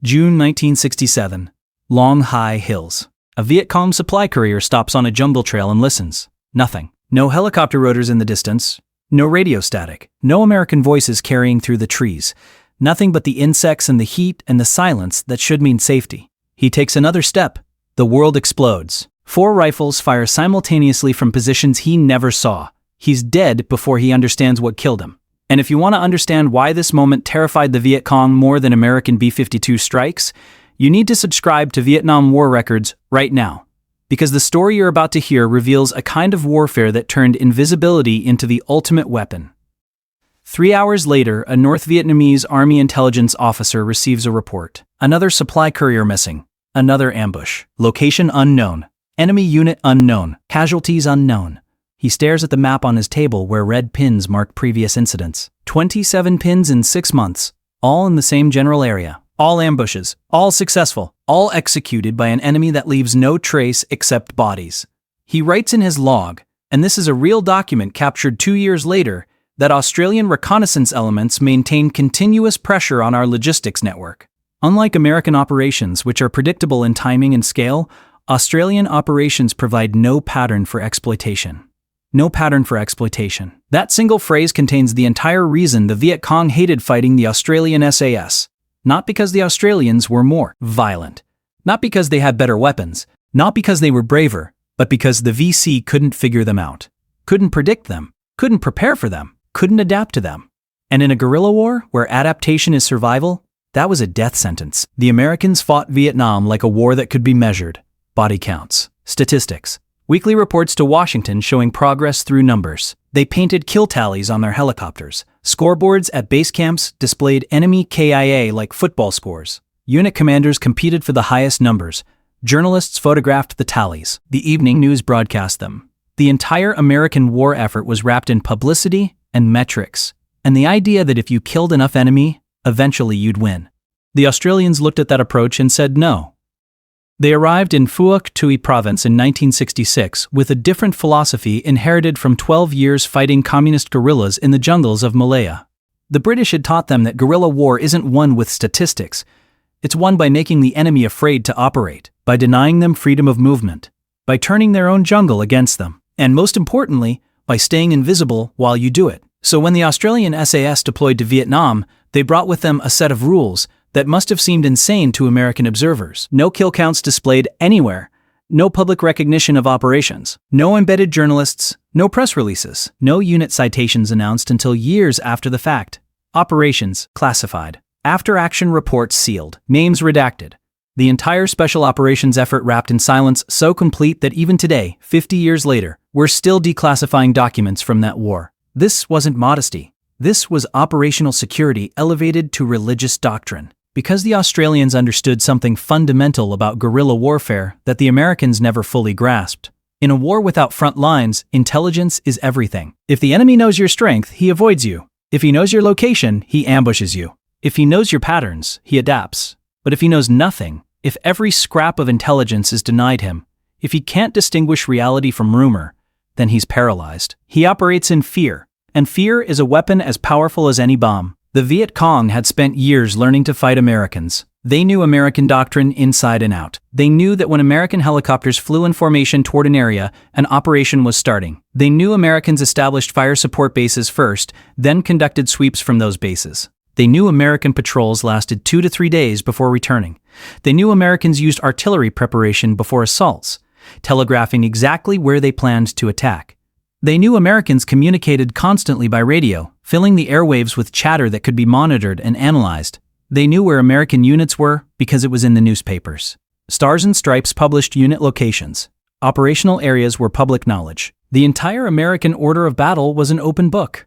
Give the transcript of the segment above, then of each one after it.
June 1967. Long High Hills. A Viet Cong supply courier stops on a jungle trail and listens. Nothing. No helicopter rotors in the distance. No radio static. No American voices carrying through the trees. Nothing but the insects and the heat and the silence that should mean safety. He takes another step. The world explodes. 4 rifles fire simultaneously from positions he never saw. He's dead before he understands what killed him. And if you want to understand why this moment terrified the Viet Cong more than American B-52 strikes, you need to subscribe to Vietnam War Records right now. Because the story you're about to hear reveals a kind of warfare that turned invisibility into the ultimate weapon. 3 hours later, a North Vietnamese Army intelligence officer receives a report. Another supply courier missing. Another ambush. Location unknown. Enemy unit unknown. Casualties unknown. He stares at the map on his table where red pins mark previous incidents. 27 pins in 6 months, all in the same general area. All ambushes, all successful, all executed by an enemy that leaves no trace except bodies. He writes in his log, and this is a real document captured 2 years later, that Australian reconnaissance elements maintain continuous pressure on our logistics network. Unlike American operations, which are predictable in timing and scale, Australian operations provide no pattern for exploitation. No pattern for exploitation. That single phrase contains the entire reason the Viet Cong hated fighting the Australian SAS. Not because the Australians were more violent. Not because they had better weapons. Not because they were braver. But because the VC couldn't figure them out. Couldn't predict them. Couldn't prepare for them. Couldn't adapt to them. And in a guerrilla war, where adaptation is survival, that was a death sentence. The Americans fought Vietnam like a war that could be measured. Body counts. Statistics. Weekly reports to Washington showing progress through numbers. They painted kill tallies on their helicopters. Scoreboards at base camps displayed enemy KIA like football scores. Unit commanders competed for the highest numbers. Journalists photographed the tallies. The evening news broadcast them. The entire American war effort was wrapped in publicity and metrics, and the idea that if you killed enough enemy, eventually you'd win. The Australians looked at that approach and said no. They arrived in Phuoc Tuy province in 1966 with a different philosophy inherited from 12 years fighting communist guerrillas in the jungles of Malaya. The British had taught them that guerrilla war isn't won with statistics. It's won by making the enemy afraid to operate, by denying them freedom of movement, by turning their own jungle against them, and most importantly, by staying invisible while you do it. So when the Australian SAS deployed to Vietnam, they brought with them a set of rules that must have seemed insane to American observers. No kill counts displayed anywhere. No public recognition of operations. No embedded journalists. No press releases. No unit citations announced until years after the fact. Operations classified. After-action reports sealed. Names redacted. The entire special operations effort wrapped in silence so complete that even today, 50 years later, we're still declassifying documents from that war. This wasn't modesty. This was operational security elevated to religious doctrine. Because the Australians understood something fundamental about guerrilla warfare that the Americans never fully grasped. In a war without front lines, intelligence is everything. If the enemy knows your strength, he avoids you. If he knows your location, he ambushes you. If he knows your patterns, he adapts. But if he knows nothing, if every scrap of intelligence is denied him, if he can't distinguish reality from rumor, then he's paralyzed. He operates in fear, and fear is a weapon as powerful as any bomb. The Viet Cong had spent years learning to fight Americans. They knew American doctrine inside and out. They knew that when American helicopters flew in formation toward an area, an operation was starting. They knew Americans established fire support bases first, then conducted sweeps from those bases. They knew American patrols lasted 2 to 3 days before returning. They knew Americans used artillery preparation before assaults, telegraphing exactly where they planned to attack. They knew Americans communicated constantly by radio, filling the airwaves with chatter that could be monitored and analyzed. They knew where American units were because it was in the newspapers. Stars and Stripes published unit locations. Operational areas were public knowledge. The entire American order of battle was an open book.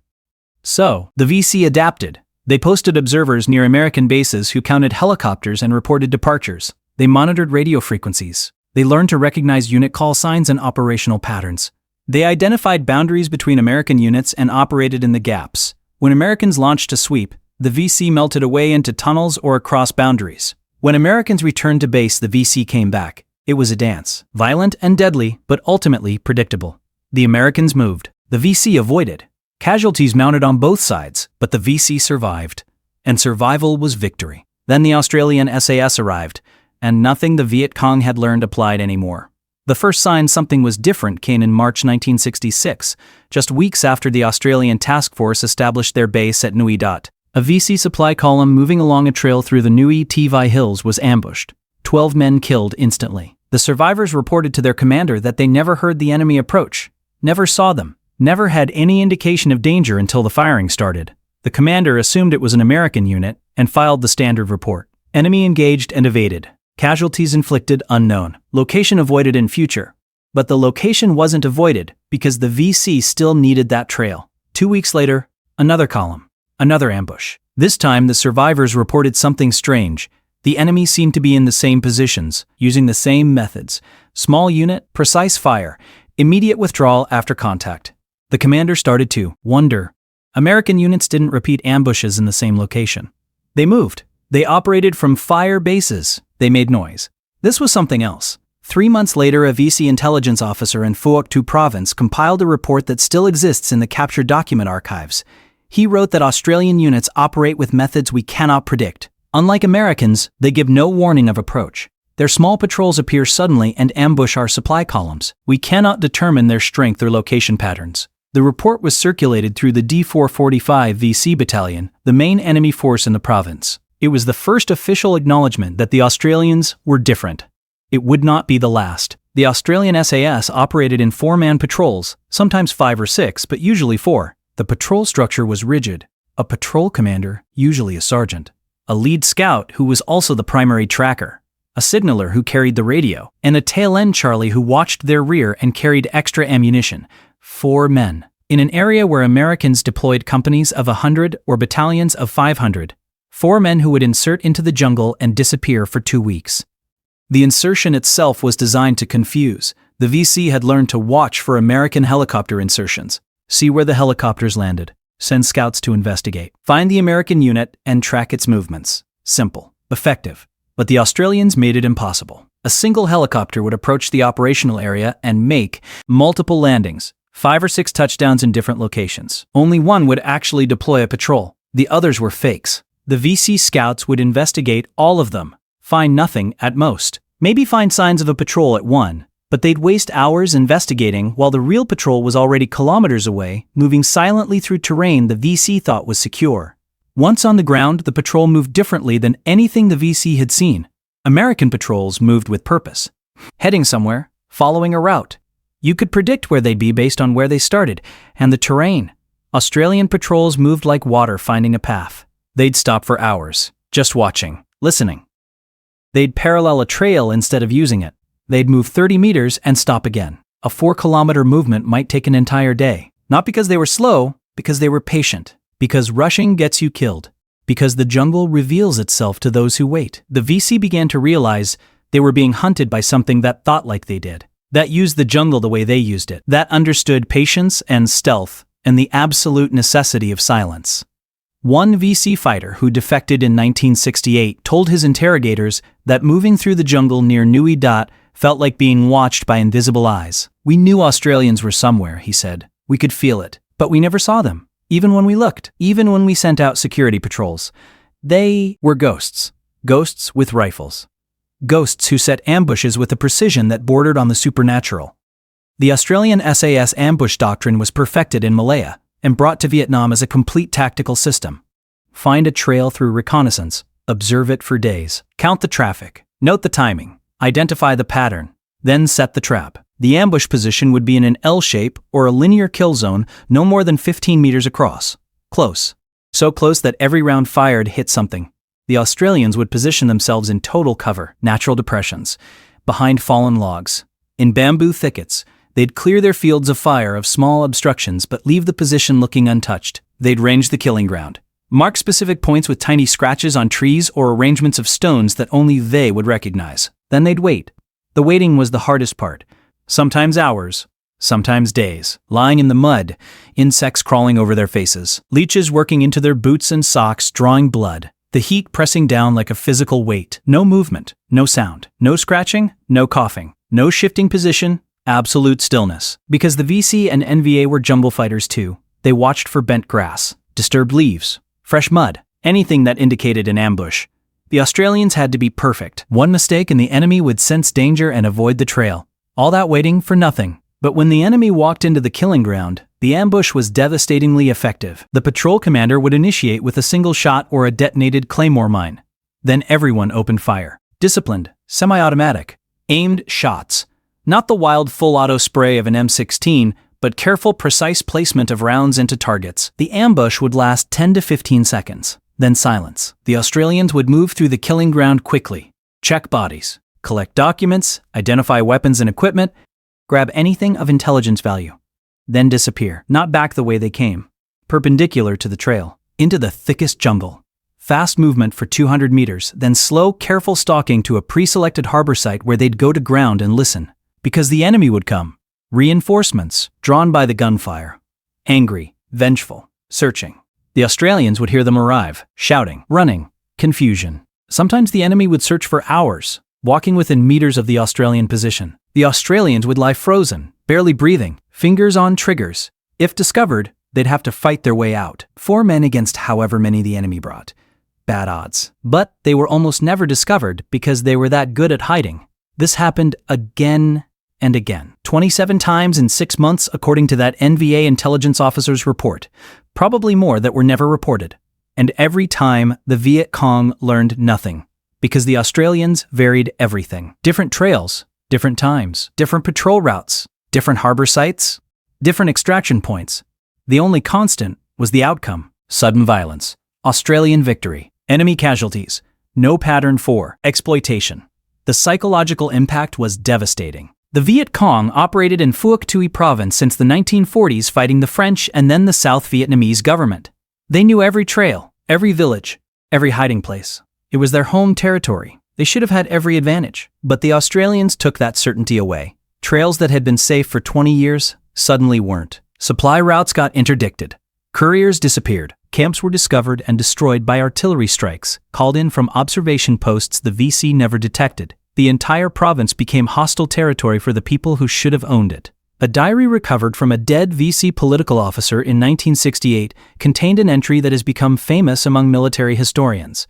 So, the VC adapted. They posted observers near American bases who counted helicopters and reported departures. They monitored radio frequencies. They learned to recognize unit call signs and operational patterns. They identified boundaries between American units and operated in the gaps. When Americans launched a sweep, the VC melted away into tunnels or across boundaries. When Americans returned to base, the VC came back. It was a dance, violent and deadly, but ultimately predictable. The Americans moved. The VC avoided. Casualties mounted on both sides, but the VC survived. And survival was victory. Then the Australian SAS arrived, and nothing the Viet Cong had learned applied anymore. The first sign something was different came in March 1966, just weeks after the Australian task force established their base at Nui Dat. A VC supply column moving along a trail through the Nui Tivai Hills was ambushed. 12 men killed instantly. The survivors reported to their commander that they never heard the enemy approach, never saw them, never had any indication of danger until the firing started. The commander assumed it was an American unit and filed the standard report. Enemy engaged and evaded. Casualties inflicted unknown. Location avoided in future. But the location wasn't avoided because the VC still needed that trail. 2 weeks later, another column. Another ambush. This time, the survivors reported something strange. The enemy seemed to be in the same positions, using the same methods. Small unit, precise fire, immediate withdrawal after contact. The commander started to wonder. American units didn't repeat ambushes in the same location. They moved. They operated from fire bases. They made noise. This was something else. 3 months later, a VC intelligence officer in Phuoc Thu province compiled a report that still exists in the captured document archives. He wrote that Australian units operate with methods we cannot predict. Unlike Americans, they give no warning of approach. Their small patrols appear suddenly and ambush our supply columns. We cannot determine their strength or location patterns. The report was circulated through the D445 VC Battalion, the main enemy force in the province. It was the first official acknowledgement that the Australians were different. It would not be the last. The Australian SAS operated in 4-man patrols, sometimes 5 or 6, but usually 4. The patrol structure was rigid. A patrol commander, usually a sergeant. A lead scout who was also the primary tracker. A signaller who carried the radio. And a tail-end Charlie who watched their rear and carried extra ammunition. 4 men. In an area where Americans deployed companies of 100 or battalions of 500. 4 men who would insert into the jungle and disappear for 2 weeks. The insertion itself was designed to confuse. The VC had learned to watch for American helicopter insertions. See where the helicopters landed. Send scouts to investigate. Find the American unit and track its movements. Simple. Effective. But the Australians made it impossible. A single helicopter would approach the operational area and make multiple landings. 5 or 6 touchdowns in different locations. Only one would actually deploy a patrol. The others were fakes. The VC scouts would investigate all of them. Find nothing at most. Maybe find signs of a patrol at one. But they'd waste hours investigating while the real patrol was already kilometers away, moving silently through terrain the VC thought was secure. Once on the ground, the patrol moved differently than anything the VC had seen. American patrols moved with purpose. Heading somewhere, following a route. You could predict where they'd be based on where they started, and the terrain. Australian patrols moved like water finding a path. They'd stop for hours, just watching, listening. They'd parallel a trail instead of using it. They'd move 30 meters and stop again. A 4-kilometer movement might take an entire day. Not because they were slow, because they were patient. Because rushing gets you killed. Because the jungle reveals itself to those who wait. The VC began to realize they were being hunted by something that thought like they did. That used the jungle the way they used it. That understood patience and stealth and the absolute necessity of silence. One VC fighter who defected in 1968 told his interrogators that moving through the jungle near Nui Dat felt like being watched by invisible eyes. We knew Australians were somewhere, he said. We could feel it, but we never saw them. Even when we looked, even when we sent out security patrols. They were ghosts. Ghosts with rifles. Ghosts who set ambushes with a precision that bordered on the supernatural. The Australian SAS ambush doctrine was perfected in Malaya and brought to Vietnam as a complete tactical system. Find a trail through reconnaissance, observe it for days, count the traffic, note the timing, identify the pattern, then set the trap. The ambush position would be in an L shape or a linear kill zone no more than 15 meters across. Close. So close that every round fired hit something. The Australians would position themselves in total cover, natural depressions, behind fallen logs, in bamboo thickets. They'd clear their fields of fire of small obstructions but leave the position looking untouched. They'd range the killing ground. Mark specific points with tiny scratches on trees or arrangements of stones that only they would recognize. Then they'd wait. The waiting was the hardest part. Sometimes hours, sometimes days, lying in the mud, insects crawling over their faces, leeches working into their boots and socks, drawing blood, the heat pressing down like a physical weight. No movement, no sound, no scratching, no coughing, no shifting position, absolute stillness. Because the VC and NVA were jumble fighters too, they watched for bent grass, disturbed leaves, fresh mud, anything that indicated an ambush. The Australians had to be perfect. One mistake and the enemy would sense danger and avoid the trail. All that waiting for nothing. But when the enemy walked into the killing ground, the ambush was devastatingly effective. The patrol commander would initiate with a single shot or a detonated claymore mine. Then everyone opened fire. Disciplined, semi-automatic, aimed shots. Not the wild full-auto spray of an M16, but careful, precise placement of rounds into targets. The ambush would last 10 to 15 seconds. Then silence. The Australians would move through the killing ground quickly, check bodies, collect documents, identify weapons and equipment, grab anything of intelligence value, then disappear, not back the way they came, perpendicular to the trail, into the thickest jungle. Fast movement for 200 meters, then slow, careful stalking to a pre-selected harbor site where they'd go to ground and listen. Because the enemy would come. Reinforcements, drawn by the gunfire. Angry, vengeful, searching. The Australians would hear them arrive, shouting, running, confusion. Sometimes the enemy would search for hours, walking within meters of the Australian position. The Australians would lie frozen, barely breathing, fingers on triggers. If discovered, they'd have to fight their way out. 4 men against however many the enemy brought. Bad odds. But they were almost never discovered because they were that good at hiding. This happened again and again. 27 times in 6 months according to that NVA intelligence officer's report. Probably more that were never reported. And every time, the Viet Cong learned nothing. Because the Australians varied everything. Different trails, different times, different patrol routes, different harbor sites, different extraction points. The only constant was the outcome. Sudden violence. Australian victory. Enemy casualties. No pattern for exploitation. The psychological impact was devastating. The Viet Cong operated in Phuoc Tuy province since the 1940s, fighting the French and then the South Vietnamese government. They knew every trail, every village, every hiding place. It was their home territory. They should have had every advantage. But the Australians took that certainty away. Trails that had been safe for 20 years suddenly weren't. Supply routes got interdicted. Couriers disappeared. Camps were discovered and destroyed by artillery strikes, called in from observation posts the VC never detected. The entire province became hostile territory for the people who should have owned it. A diary recovered from a dead VC political officer in 1968 contained an entry that has become famous among military historians.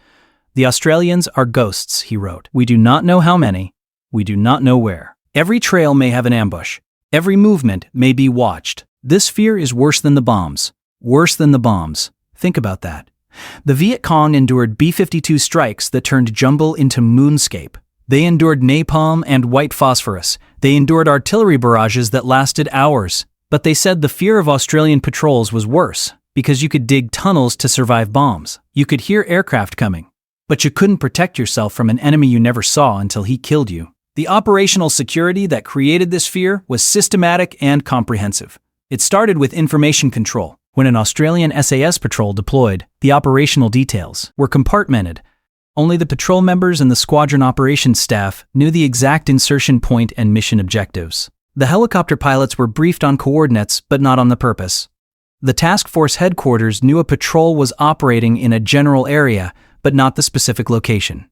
"The Australians are ghosts," he wrote. "We do not know how many. We do not know where. Every trail may have an ambush. Every movement may be watched. This fear is worse than the bombs. Worse than the bombs." Think about that. The Viet Cong endured B-52 strikes that turned jungle into moonscape. They endured napalm and white phosphorus. They endured artillery barrages that lasted hours. But they said the fear of Australian patrols was worse, because you could dig tunnels to survive bombs. You could hear aircraft coming. But you couldn't protect yourself from an enemy you never saw until he killed you. The operational security that created this fear was systematic and comprehensive. It started with information control. When an Australian SAS patrol deployed, the operational details were compartmented. Only the patrol members and the squadron operations staff knew the exact insertion point and mission objectives. The helicopter pilots were briefed on coordinates, but not on the purpose. The task force headquarters knew a patrol was operating in a general area, but not the specific location.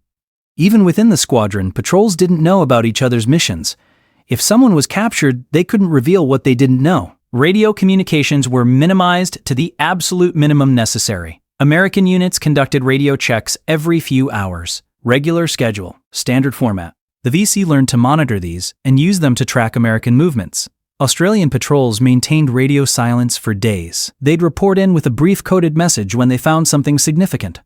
Even within the squadron, patrols didn't know about each other's missions. If someone was captured, they couldn't reveal what they didn't know. Radio communications were minimized to the absolute minimum necessary. American units conducted radio checks every few hours. Regular schedule, standard format. The VC learned to monitor these and use them to track American movements. Australian patrols maintained radio silence for days. They'd report in with a brief coded message when they found something significant.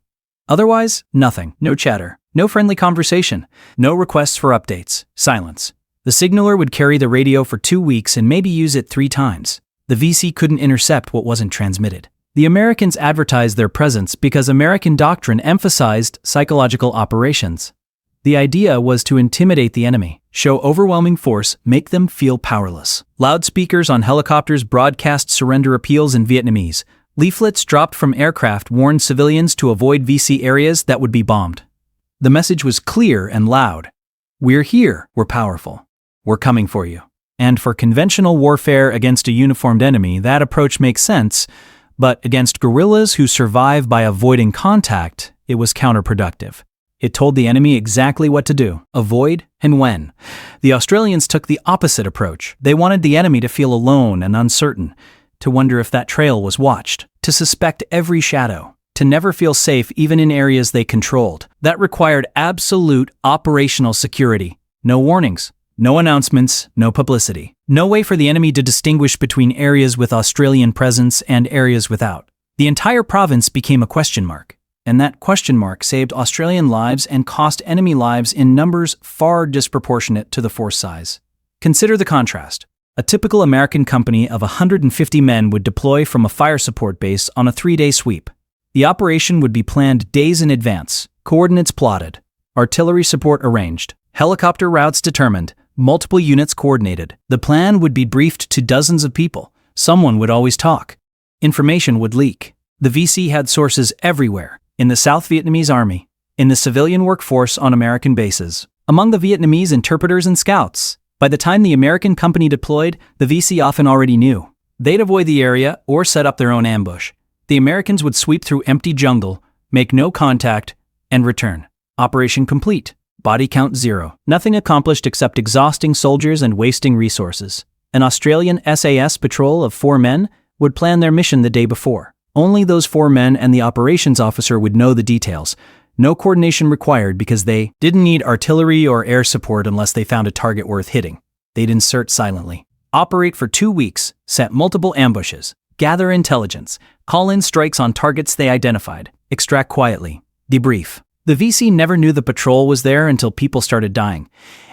Otherwise, nothing. No chatter. No friendly conversation. No requests for updates. Silence. The signaler would carry the radio for 2 weeks and maybe use it 3 times. The VC couldn't intercept what wasn't transmitted. The Americans advertised their presence because American doctrine emphasized psychological operations. The idea was to intimidate the enemy, show overwhelming force, make them feel powerless. Loudspeakers on helicopters broadcast surrender appeals in Vietnamese. Leaflets dropped from aircraft warned civilians to avoid VC areas that would be bombed. The message was clear and loud. We're here, we're powerful. We're coming for you. And for conventional warfare against a uniformed enemy, that approach makes sense, but against guerrillas who survive by avoiding contact, it was counterproductive. It told the enemy exactly what to do, avoid, and when. The Australians took the opposite approach. They wanted the enemy to feel alone and uncertain, to wonder if that trail was watched, to suspect every shadow, to never feel safe even in areas they controlled. That required absolute operational security. No warnings, no announcements, no publicity. No way for the enemy to distinguish between areas with Australian presence and areas without. The entire province became a question mark, and that question mark saved Australian lives and cost enemy lives in numbers far disproportionate to the force size. Consider the contrast. A typical American company of 150 men would deploy from a fire support base on a 3-day sweep. The operation would be planned days in advance, coordinates plotted, artillery support arranged, helicopter routes determined, multiple units coordinated. The plan would be briefed to dozens of people. Someone would always talk. Information would leak. The VC had sources everywhere, in the South Vietnamese army, in the civilian workforce on American bases, among the Vietnamese interpreters and scouts. By the time the American company deployed, the VC often already knew. They'd avoid the area or set up their own ambush. The Americans would sweep through empty jungle, make no contact, and return. Operation complete. Body count 0. Nothing accomplished except exhausting soldiers and wasting resources. An Australian SAS patrol of 4 men would plan their mission the day before. Only those 4 men and the operations officer would know the details. No coordination required because they didn't need artillery or air support unless they found a target worth hitting. They'd insert silently, operate for 2 weeks, set multiple ambushes, gather intelligence, call in strikes on targets they identified, extract quietly, debrief. The VC never knew the patrol was there until people started dying.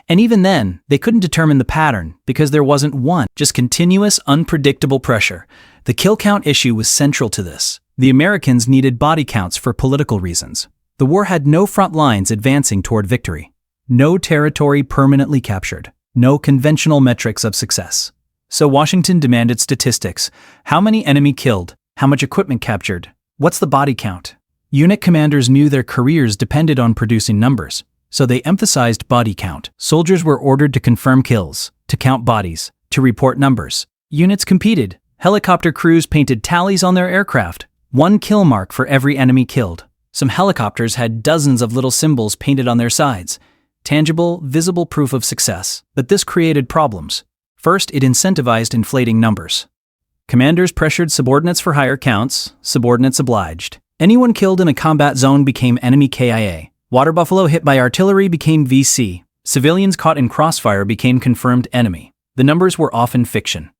And even then, they couldn't determine the pattern because there wasn't one, just continuous, unpredictable pressure. The kill count issue was central to this. The Americans needed body counts for political reasons. The war had no front lines advancing toward victory, no territory permanently captured, no conventional metrics of success. So Washington demanded statistics. How many enemy killed? How much equipment captured? What's the body count? Unit commanders knew their careers depended on producing numbers, so they emphasized body count. Soldiers were ordered to confirm kills, to count bodies, to report numbers. Units competed. Helicopter crews painted tallies on their aircraft, 1 kill mark for every enemy killed. Some helicopters had dozens of little symbols painted on their sides, tangible, visible proof of success. But this created problems. First, it incentivized inflating numbers. Commanders pressured subordinates for higher counts, subordinates obliged. Anyone killed in a combat zone became enemy KIA. Water buffalo hit by artillery became VC. Civilians caught in crossfire became confirmed enemy. The numbers were often fiction.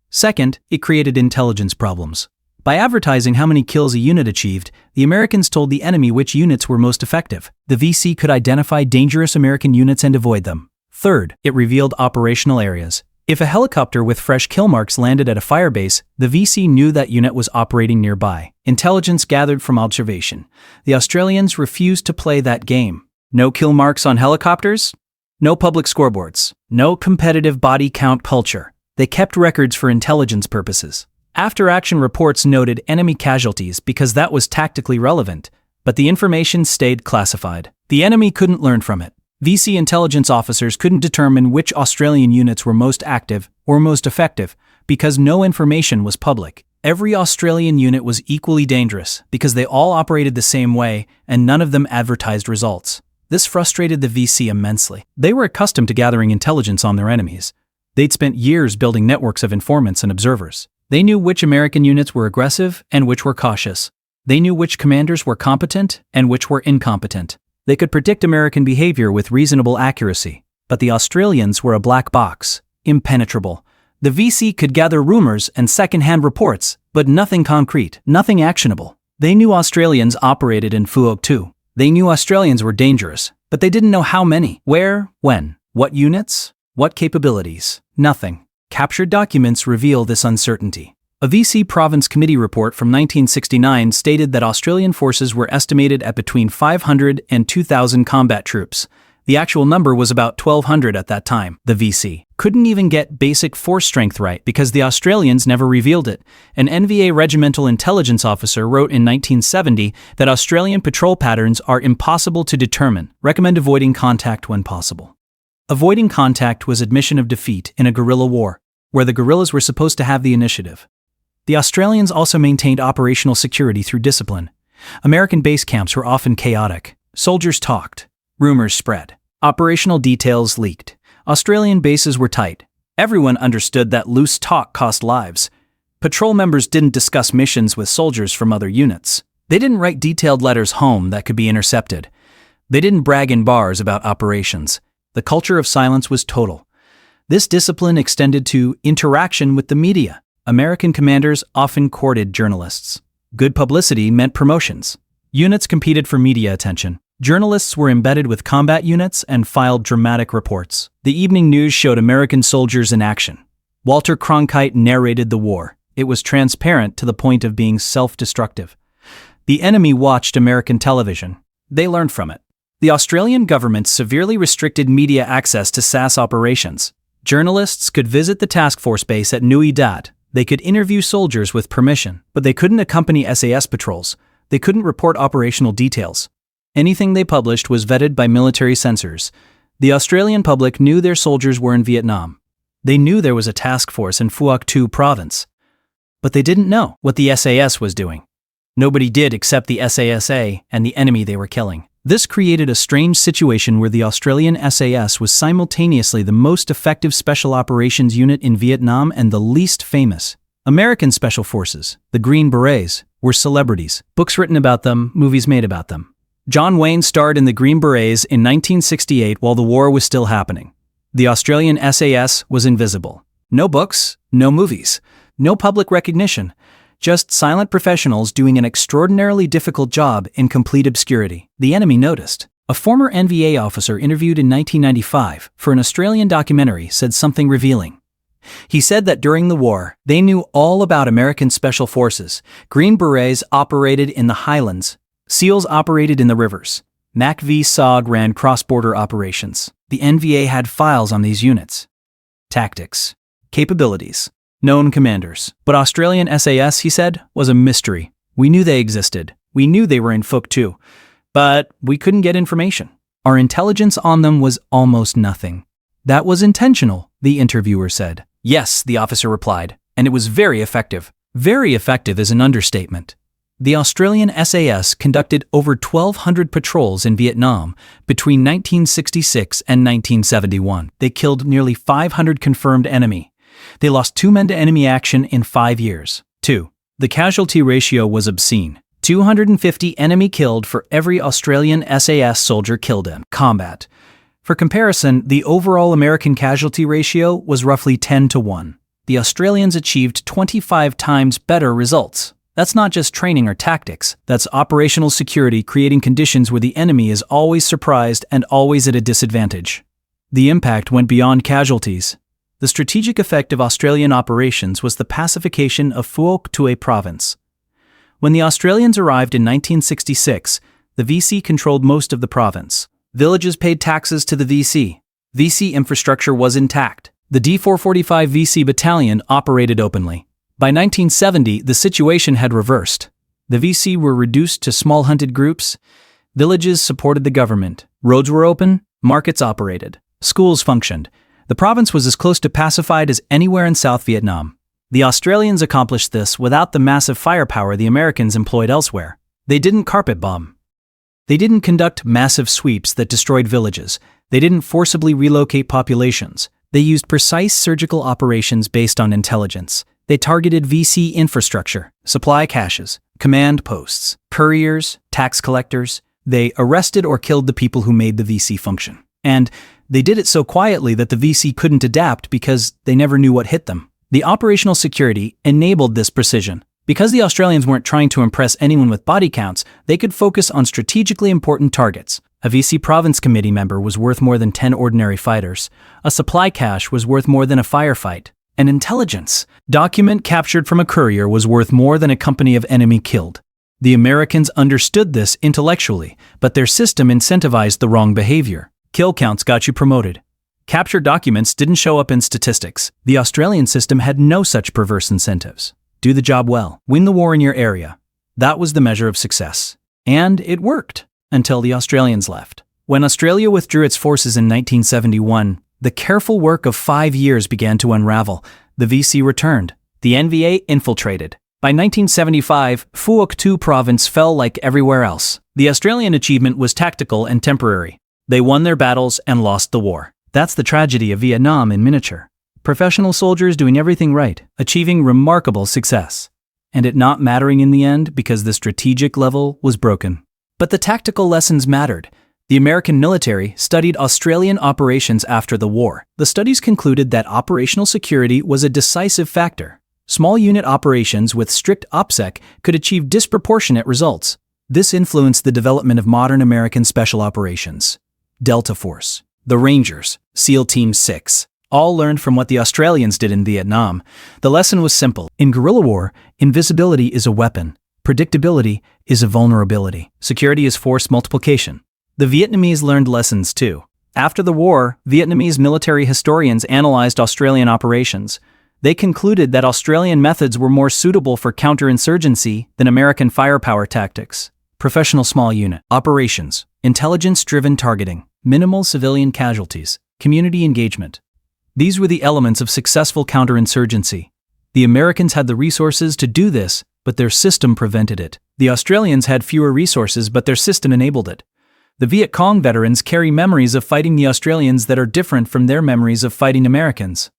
Second, it created intelligence problems. By advertising how many kills a unit achieved, the Americans told the enemy which units were most effective. The VC could identify dangerous American units and avoid them. Third, it revealed operational areas. If a helicopter with fresh kill marks landed at a firebase, the VC knew that unit was operating nearby. Intelligence gathered from observation. The Australians refused to play that game. No kill marks on helicopters? No public scoreboards. No competitive body count culture. They kept records for intelligence purposes. After-action reports noted enemy casualties because that was tactically relevant, but the information stayed classified. The enemy couldn't learn from it. VC intelligence officers couldn't determine which Australian units were most active or most effective because no information was public. Every Australian unit was equally dangerous because they all operated the same way and none of them advertised results. This frustrated the VC immensely. They were accustomed to gathering intelligence on their enemies. They'd spent years building networks of informants and observers. They knew which American units were aggressive and which were cautious. They knew which commanders were competent and which were incompetent. They could predict American behavior with reasonable accuracy. But the Australians were a black box, impenetrable. The VC could gather rumors and second-hand reports, but nothing concrete, nothing actionable. They knew Australians operated in Phuoc too. They knew Australians were dangerous, but they didn't know how many, where, when, what units, what capabilities. Nothing. Captured documents reveal this uncertainty. A VC Province Committee report from 1969 stated that Australian forces were estimated at between 500 and 2,000 combat troops. The actual number was about 1,200 at that time. The VC couldn't even get basic force strength right because the Australians never revealed it. An NVA regimental intelligence officer wrote in 1970 that Australian patrol patterns are impossible to determine. Recommend avoiding contact when possible. Avoiding contact was admission of defeat in a guerrilla war, where the guerrillas were supposed to have the initiative. The Australians also maintained operational security through discipline. American base camps were often chaotic. Soldiers talked. Rumors spread. Operational details leaked. Australian bases were tight. Everyone understood that loose talk cost lives. Patrol members didn't discuss missions with soldiers from other units. They didn't write detailed letters home that could be intercepted. They didn't brag in bars about operations. The culture of silence was total. This discipline extended to interaction with the media. American commanders often courted journalists. Good publicity meant promotions. Units competed for media attention. Journalists were embedded with combat units and filed dramatic reports. The evening news showed American soldiers in action. Walter Cronkite narrated the war. It was transparent to the point of being self-destructive. The enemy watched American television. They learned from it. The Australian government severely restricted media access to SAS operations. Journalists could visit the task force base at Nui Dat. They could interview soldiers with permission, but they couldn't accompany SAS patrols. They couldn't report operational details. Anything they published was vetted by military censors. The Australian public knew their soldiers were in Vietnam. They knew there was a task force in Phuoc Thu province. But they didn't know what the SAS was doing. Nobody did except the SASA and the enemy they were killing. This created a strange situation where the Australian SAS was simultaneously the most effective special operations unit in Vietnam and the least famous. American Special Forces, the Green Berets, were celebrities. Books written about them, movies made about them. John Wayne starred in the Green Berets in 1968 while the war was still happening. The Australian SAS was invisible. No books, no movies, no public recognition. Just silent professionals doing an extraordinarily difficult job in complete obscurity. The enemy noticed. A former NVA officer interviewed in 1995 for an Australian documentary said something revealing. He said that during the war, they knew all about American Special Forces. Green Berets operated in the highlands. SEALs operated in the rivers. MACV-SOG ran cross-border operations. The NVA had files on these units. Tactics. Capabilities. Known commanders. But Australian SAS, he said, was a mystery. We knew they existed. We knew they were in Phuoc Thu. But we couldn't get information. Our intelligence on them was almost nothing. That was intentional, the interviewer said. Yes, the officer replied, and it was very effective. Very effective is an understatement. The Australian SAS conducted over 1,200 patrols in Vietnam between 1966 and 1971. They killed nearly 500 confirmed enemy. They lost 2 men to enemy action in 5 years. 2. The casualty ratio was obscene. 250 enemy killed for every Australian SAS soldier killed in combat. For comparison, the overall American casualty ratio was roughly 10-1. The Australians achieved 25 times better results. That's not just training or tactics. That's operational security, creating conditions where the enemy is always surprised and always at a disadvantage. The impact went beyond casualties. The strategic effect of Australian operations was the pacification of Phuoc Thu province. When the Australians arrived in 1966, the VC controlled most of the province. Villages paid taxes to the VC. VC infrastructure was intact. The D445 VC battalion operated openly. By 1970, the situation had reversed. The VC were reduced to small hunted groups. Villages supported the government. Roads were open. Markets operated. Schools functioned. The province was as close to pacified as anywhere in South Vietnam. The Australians accomplished this without the massive firepower the Americans employed elsewhere. They didn't carpet bomb. They didn't conduct massive sweeps that destroyed villages. They didn't forcibly relocate populations. They used precise surgical operations based on intelligence. They targeted VC infrastructure, supply caches, command posts, couriers, tax collectors. They arrested or killed the people who made the VC function. And they did it so quietly that the VC couldn't adapt because they never knew what hit them. The operational security enabled this precision. Because the Australians weren't trying to impress anyone with body counts, they could focus on strategically important targets. A VC province committee member was worth more than 10 ordinary fighters. A supply cache was worth more than a firefight. An intelligence document captured from a courier was worth more than a company of enemy killed. The Americans understood this intellectually, but their system incentivized the wrong behavior. Kill counts got you promoted. Captured documents didn't show up in statistics. The Australian system had no such perverse incentives. Do the job well. Win the war in your area. That was the measure of success. And it worked until the Australians left. When Australia withdrew its forces in 1971, the careful work of 5 years began to unravel. The VC returned. The NVA infiltrated. By 1975, Phuoc Thu province fell like everywhere else. The Australian achievement was tactical and temporary. They won their battles and lost the war. That's the tragedy of Vietnam in miniature. Professional soldiers doing everything right, achieving remarkable success. and it not mattering in the end because the strategic level was broken. But the tactical lessons mattered. The American military studied Australian operations after the war. The studies concluded that operational security was a decisive factor. Small unit operations with strict OPSEC could achieve disproportionate results. This influenced the development of modern American special operations. Delta Force, the Rangers, SEAL Team 6, all learned from what the Australians did in Vietnam. The lesson was simple. In guerrilla war, invisibility is a weapon. Predictability is a vulnerability. Security is force multiplication. The Vietnamese learned lessons too. After the war, Vietnamese military historians analyzed Australian operations. They concluded that Australian methods were more suitable for counterinsurgency than American firepower tactics. Professional small unit operations, intelligence-driven targeting, minimal civilian casualties, community engagement. These were the elements of successful counterinsurgency. The Americans had the resources to do this, but their system prevented it. The Australians had fewer resources, but their system enabled it. The Viet Cong veterans carry memories of fighting the Australians that are different from their memories of fighting Americans.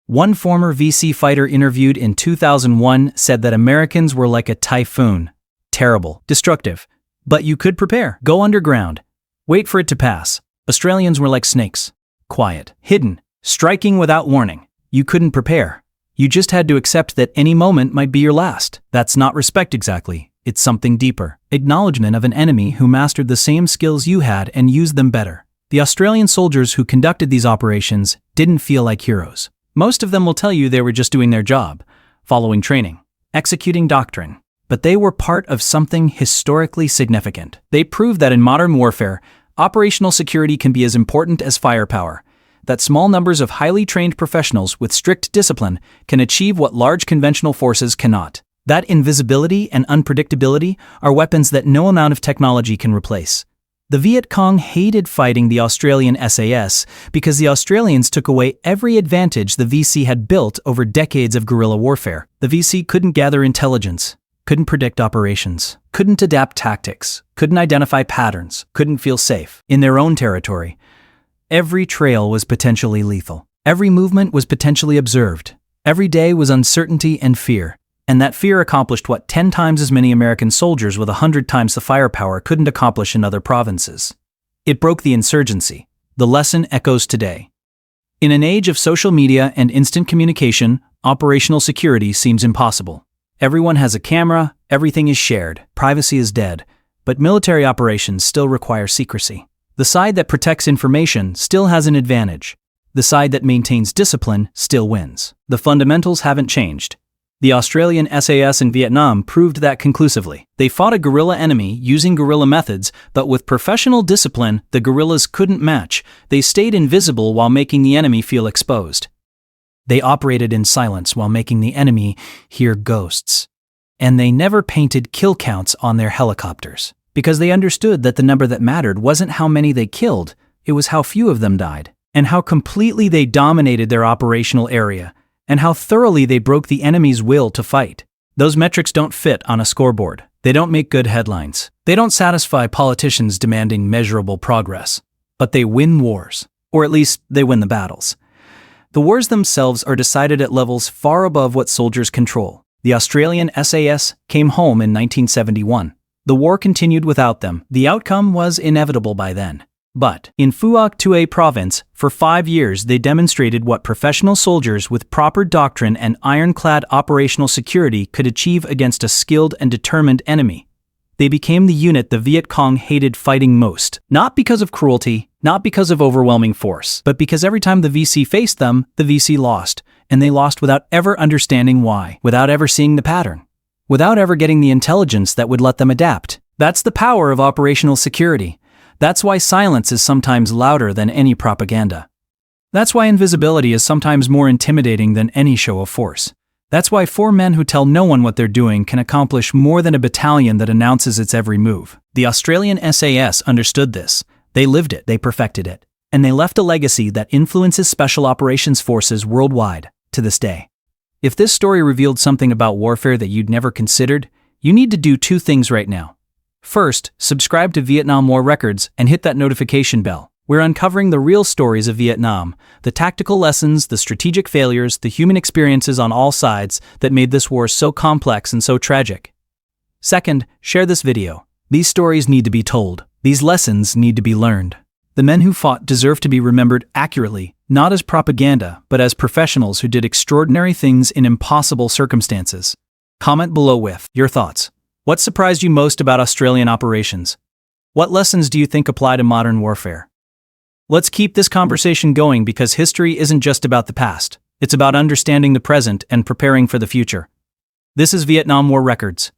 One former VC fighter interviewed in 2001 said that Americans were like a typhoon. Terrible, destructive. But you could prepare. Go underground. Wait for it to pass. Australians were like snakes. Quiet, hidden, striking without warning. You couldn't prepare. You just had to accept that any moment might be your last. That's not respect exactly. It's something deeper. Acknowledgement of an enemy who mastered the same skills you had and used them better. The Australian soldiers who conducted these operations didn't feel like heroes. Most of them will tell you they were just doing their job, following training, executing doctrine. But they were part of something historically significant. They proved that in modern warfare, operational security can be as important as firepower. That small numbers of highly trained professionals with strict discipline can achieve what large conventional forces cannot. That invisibility and unpredictability are weapons that no amount of technology can replace. The Viet Cong hated fighting the Australian SAS because the Australians took away every advantage the VC had built over decades of guerrilla warfare. The VC couldn't gather intelligence, couldn't predict operations, couldn't adapt tactics, couldn't identify patterns, couldn't feel safe in their own territory. Every trail was potentially lethal. Every movement was potentially observed. Every day was uncertainty and fear. And that fear accomplished what 10 times as many American soldiers with 100 times the firepower couldn't accomplish in other provinces. It broke the insurgency. The lesson echoes today. In an age of social media and instant communication, operational security seems impossible. Everyone has a camera, everything is shared, privacy is dead, but military operations still require secrecy. The side that protects information still has an advantage. The side that maintains discipline still wins. The fundamentals haven't changed. The Australian SAS in Vietnam proved that conclusively. They fought a guerrilla enemy using guerrilla methods, but with professional discipline the guerrillas couldn't match. They stayed invisible while making the enemy feel exposed. They operated in silence while making the enemy hear ghosts. And they never painted kill counts on their helicopters, because they understood that the number that mattered wasn't how many they killed, it was how few of them died, and how completely they dominated their operational area, and how thoroughly they broke the enemy's will to fight. Those metrics don't fit on a scoreboard. They don't make good headlines. They don't satisfy politicians demanding measurable progress. But they win wars. Or at least, they win the battles. The wars themselves are decided at levels far above what soldiers control. The Australian SAS came home in 1971. The war continued without them. The outcome was inevitable by then. But in Phuoc Tue province, for 5 years they demonstrated what professional soldiers with proper doctrine and ironclad operational security could achieve against a skilled and determined enemy. They became the unit the Viet Cong hated fighting most, not because of cruelty, not because of overwhelming force, but because every time the VC faced them, the VC lost, and they lost without ever understanding why, without ever seeing the pattern, without ever getting the intelligence that would let them adapt. That's the power of operational security. That's why silence is sometimes louder than any propaganda. That's why invisibility is sometimes more intimidating than any show of force. That's why 4 men who tell no one what they're doing can accomplish more than a battalion that announces its every move. The Australian SAS understood this. They lived it, they perfected it, and they left a legacy that influences special operations forces worldwide to this day. If this story revealed something about warfare that you'd never considered, you need to do 2 things right now. First, subscribe to Vietnam War Records and hit that notification bell. We're uncovering the real stories of Vietnam, the tactical lessons, the strategic failures, the human experiences on all sides that made this war so complex and so tragic. Second, share this video. These stories need to be told. These lessons need to be learned. The men who fought deserve to be remembered accurately, not as propaganda, but as professionals who did extraordinary things in impossible circumstances. Comment below with your thoughts. What surprised you most about Australian operations? What lessons do you think apply to modern warfare? Let's keep this conversation going because history isn't just about the past. It's about understanding the present and preparing for the future. This is Vietnam War Records.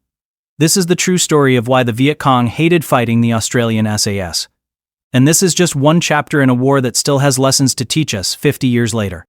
This is the true story of why the Viet Cong hated fighting the Australian SAS. And this is just one chapter in a war that still has lessons to teach us 50 years later.